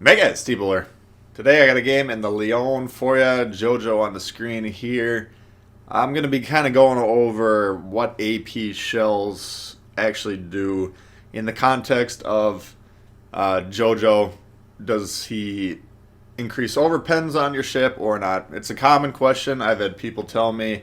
Mega Steebler. Today I got a game in the Lyon for ya. JoJo on the screen here. I'm going to be kind of going over what AP shells actually do in the context of JoJo. Does he increase overpens on your ship or not? It's a common question. I've had people tell me,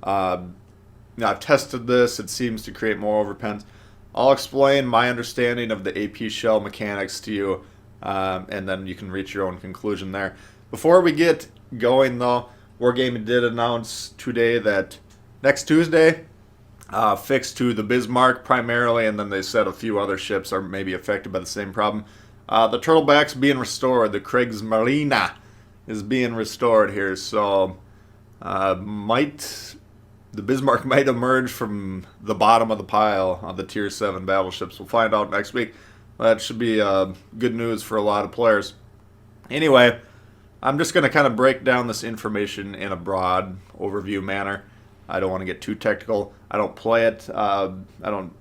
I've tested this. It seems to create more overpens. I'll explain my understanding of the AP shell mechanics to you, and then you can reach your own conclusion there. Before we get going, though, Wargaming did announce today that next Tuesday, fixed to the Bismarck primarily, and then they said a few other ships are maybe affected by the same problem. The Turtleback's being restored. The Kriegsmarine is being restored here, so the Bismarck might emerge from the bottom of the pile on the Tier 7 battleships. We'll find out next week. That should be good news for a lot of players. Anyway, I'm just going to kind of break down this information in a broad overview manner. I don't want to get too technical. I don't play it. I don't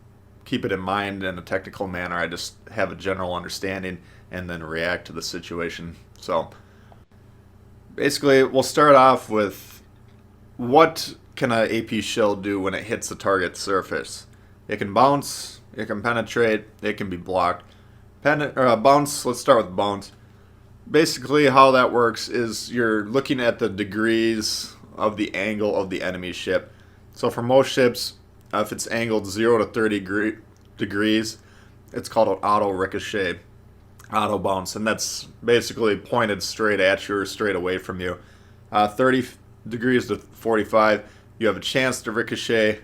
keep it in mind in a technical manner. I just have a general understanding and then react to the situation. So, basically, we'll start off with what can an AP shell do when it hits the target surface. It can bounce, it can penetrate, it can be blocked. Bounce, let's start with bounce. Basically, how that works is you're looking at the degrees of the angle of the enemy ship. So for most ships, if it's angled 0 to 30 degrees, it's called an auto ricochet, auto bounce, and that's basically pointed straight at you or straight away from you. 30 degrees to 45, you have a chance to ricochet,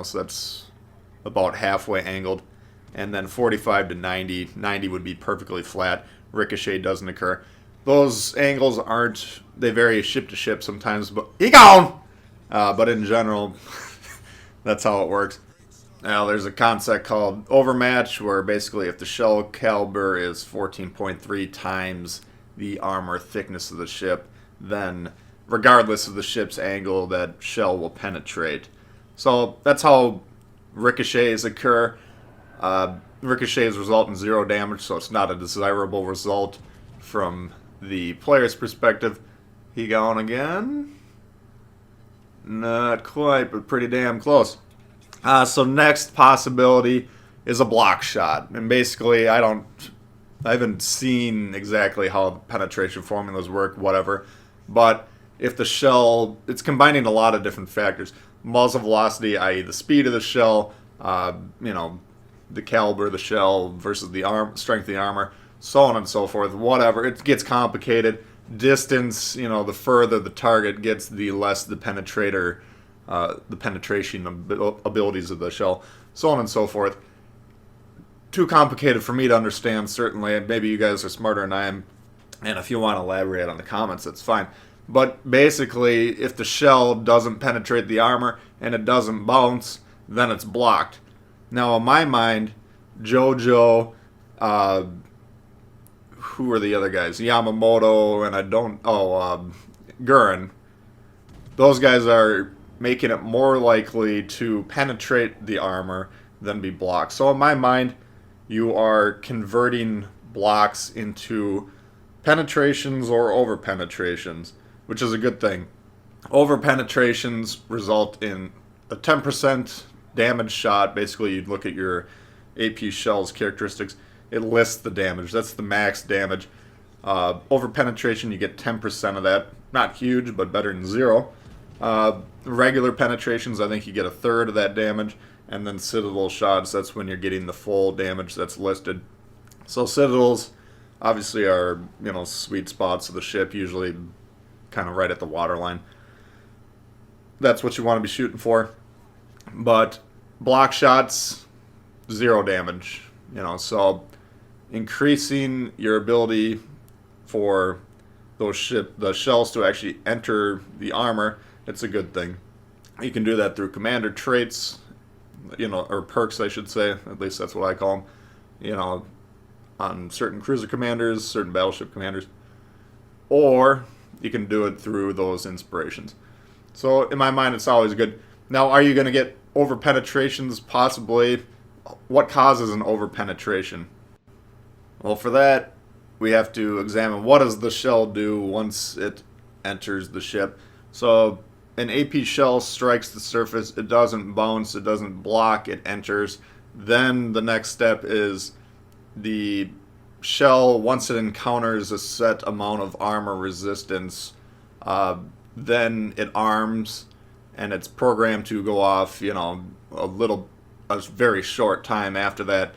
so that's about halfway angled. And then 45 to 90, 90 would be perfectly flat. Ricochet doesn't occur. Those angles they vary ship to ship sometimes, but but in general, that's how it works. Now, there's a concept called Overmatch, where basically if the shell caliber is 14.3 times the armor thickness of the ship, then regardless of the ship's angle, that shell will penetrate. So that's how ricochets occur. Ricochets result in 0 damage, so it's not a desirable result from the player's perspective. He gone again? Not quite, but pretty damn close. So next possibility is a block shot. And basically, I haven't seen exactly how penetration formulas work, whatever. But if the shell, it's combining a lot of different factors. Muzzle velocity, i.e. the speed of the shell, the caliber of the shell versus the strength of the armor, so on and so forth, whatever. It gets complicated. Distance, the further the target gets, the less the penetration abilities of the shell, so on and so forth. Too complicated for me to understand, certainly. Maybe you guys are smarter than I am, and if you want to elaborate on the comments, that's fine. But basically, if the shell doesn't penetrate the armor and it doesn't bounce, then it's blocked. Now, in my mind, JoJo, who are the other guys? Yamamoto, and Gurren. Those guys are making it more likely to penetrate the armor than be blocked. So in my mind, you are converting blocks into penetrations or over penetrations, which is a good thing. Over penetrations result in a 10% damage shot. Basically, you'd look at your AP shell's characteristics. It lists the damage. That's the max damage. Over penetration, you get 10% of that. Not huge, but better than 0. Regular penetrations, I think you get a third of that damage. And then citadel shots, that's when you're getting the full damage that's listed. So citadels obviously are, sweet spots of the ship, usually kind of right at the waterline. That's what you want to be shooting for. But block shots, 0 damage. So increasing your ability for the shells to actually enter the armor, it's a good thing. You can do that through commander traits, or perks, I should say. At least that's what I call them. On certain cruiser commanders, certain battleship commanders. Or you can do it through those inspirations. So in my mind, it's always good. Now, are you going to get over penetrations? Possibly. What causes an over penetration? Well, for that, we have to examine what does the shell do once it enters the ship. So an AP shell strikes the surface, it doesn't bounce, it doesn't block, it enters. Then the next step is the shell, once it encounters a set amount of armor resistance, then it arms and it's programmed to go off, a very short time after that.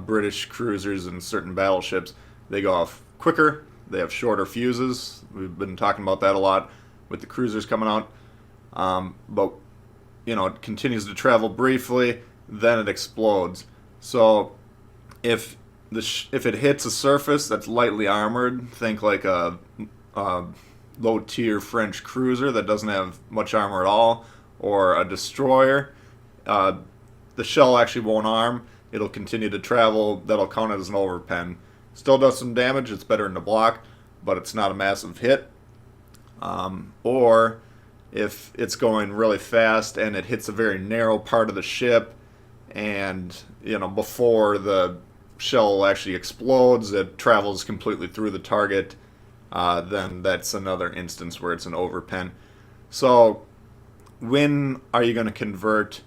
British cruisers and certain battleships, they go off quicker, they have shorter fuses. We've been talking about that a lot with the cruisers coming out. But it continues to travel briefly, then it explodes. So if it hits a surface that's lightly armored, think like a low-tier French cruiser that doesn't have much armor at all, or a destroyer, the shell actually won't arm. It'll continue to travel. That'll count as an overpen. Still does some damage. It's better than the block, but it's not a massive hit. Or if it's going really fast and it hits a very narrow part of the ship, and before the shell actually explodes, it travels completely through the target, then that's another instance where it's an overpen. So when are you going to convert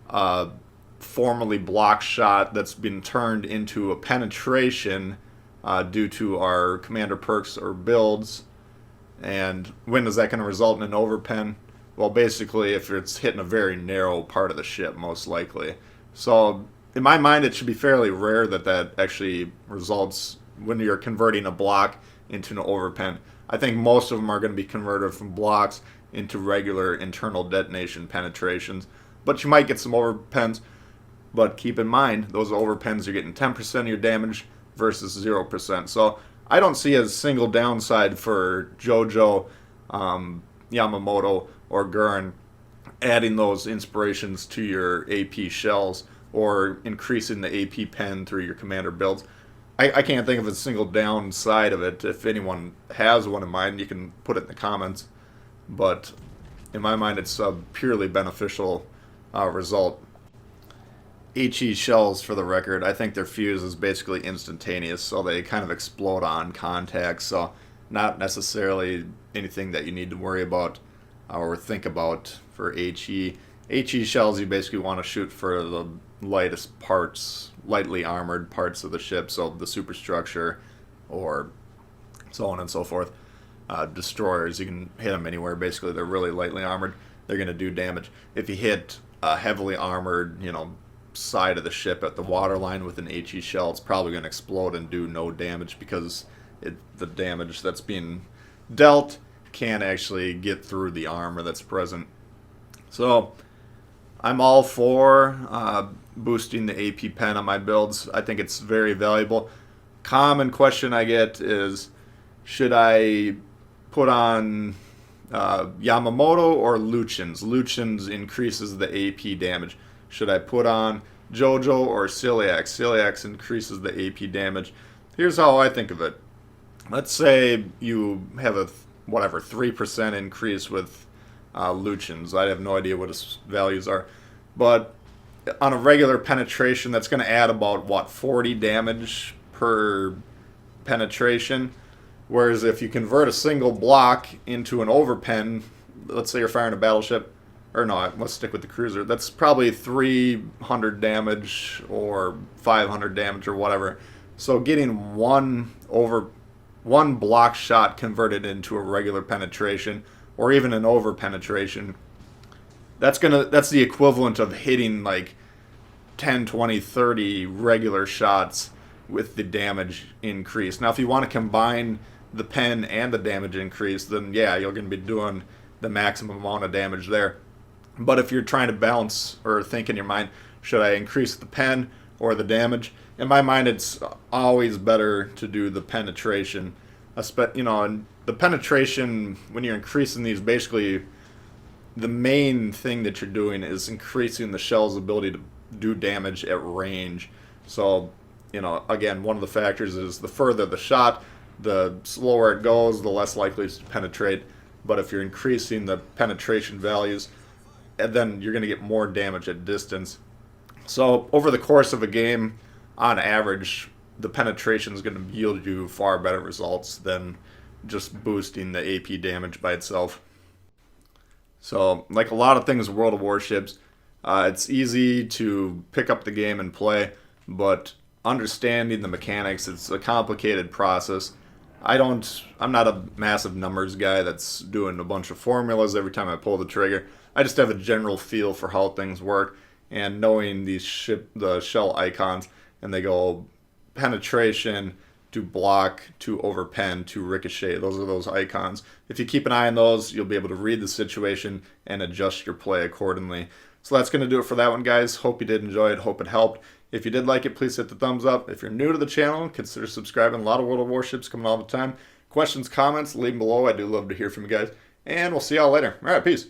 a formerly block shot that's been turned into a penetration due to our commander perks or builds? And when is that going to result in an overpen? Well, basically, if it's hitting a very narrow part of the ship, most likely. So, in my mind, it should be fairly rare that actually results when you're converting a block into an overpen. I think most of them are going to be converted from blocks into regular internal detonation penetrations. But you might get some overpens. But keep in mind, those overpens are getting 10% of your damage versus 0%. So I don't see a single downside for JoJo, Yamamoto, or Gurren adding those inspirations to your AP shells or increasing the AP pen through your commander builds. I can't think of a single downside of it. If anyone has one in mind, you can put it in the comments. But in my mind, it's a purely beneficial result. HE shells, for the record, I think their fuse is basically instantaneous, so they kind of explode on contact, so not necessarily anything that you need to worry about or think about for HE. HE shells you basically want to shoot for the lightest parts, lightly armored parts of the ship, so the superstructure or so on and so forth. Destroyers, you can hit them anywhere, basically they're really lightly armored, they're going to do damage. If you hit a heavily armored, side of the ship at the waterline with an HE shell, it's probably going to explode and do no damage because the damage that's being dealt can't actually get through the armor that's present. So I'm all for boosting the AP pen on my builds. I think it's very valuable. Common question I get is, should I put on Yamamoto or Lucian's? Lucian's increases the AP damage. Should I put on JoJo or Celiac? Celiac increases the AP damage. Here's how I think of it. Let's say you have a 3% increase with Lucian's. I have no idea what his values are. But on a regular penetration, that's going to add about, 40 damage per penetration. Whereas if you convert a single block into an overpen, let's say you're firing a battleship, or no, let's stick with the cruiser. That's probably 300 damage or 500 damage or whatever. So getting one block shot converted into a regular penetration or even an over penetration, that's the equivalent of hitting like 10, 20, 30 regular shots with the damage increase. Now, if you want to combine the pen and the damage increase, then yeah, you're going to be doing the maximum amount of damage there. But if you're trying to balance or think in your mind, should I increase the pen or the damage? In my mind, it's always better to do the penetration. And the penetration, when you're increasing these, basically the main thing that you're doing is increasing the shell's ability to do damage at range. So, again, one of the factors is the further the shot, the slower it goes, the less likely it's to penetrate. But if you're increasing the penetration values, and then you're going to get more damage at distance. So over the course of a game, on average, the penetration is going to yield you far better results than just boosting the AP damage by itself. So, like a lot of things World of Warships, it's easy to pick up the game and play, but understanding the mechanics, it's a complicated process. I'm not a massive numbers guy that's doing a bunch of formulas every time I pull the trigger. I just have a general feel for how things work, and knowing the shell icons, and they go penetration to block to overpen to ricochet. Those are those icons. If you keep an eye on those, you'll be able to read the situation and adjust your play accordingly. So that's going to do it for that one, guys. Hope you did enjoy it. Hope it helped. If you did like it, please hit the thumbs up. If you're new to the channel, consider subscribing. A lot of World of Warships coming all the time. Questions, comments, leave them below. I do love to hear from you guys. And we'll see y'all later. All right, peace.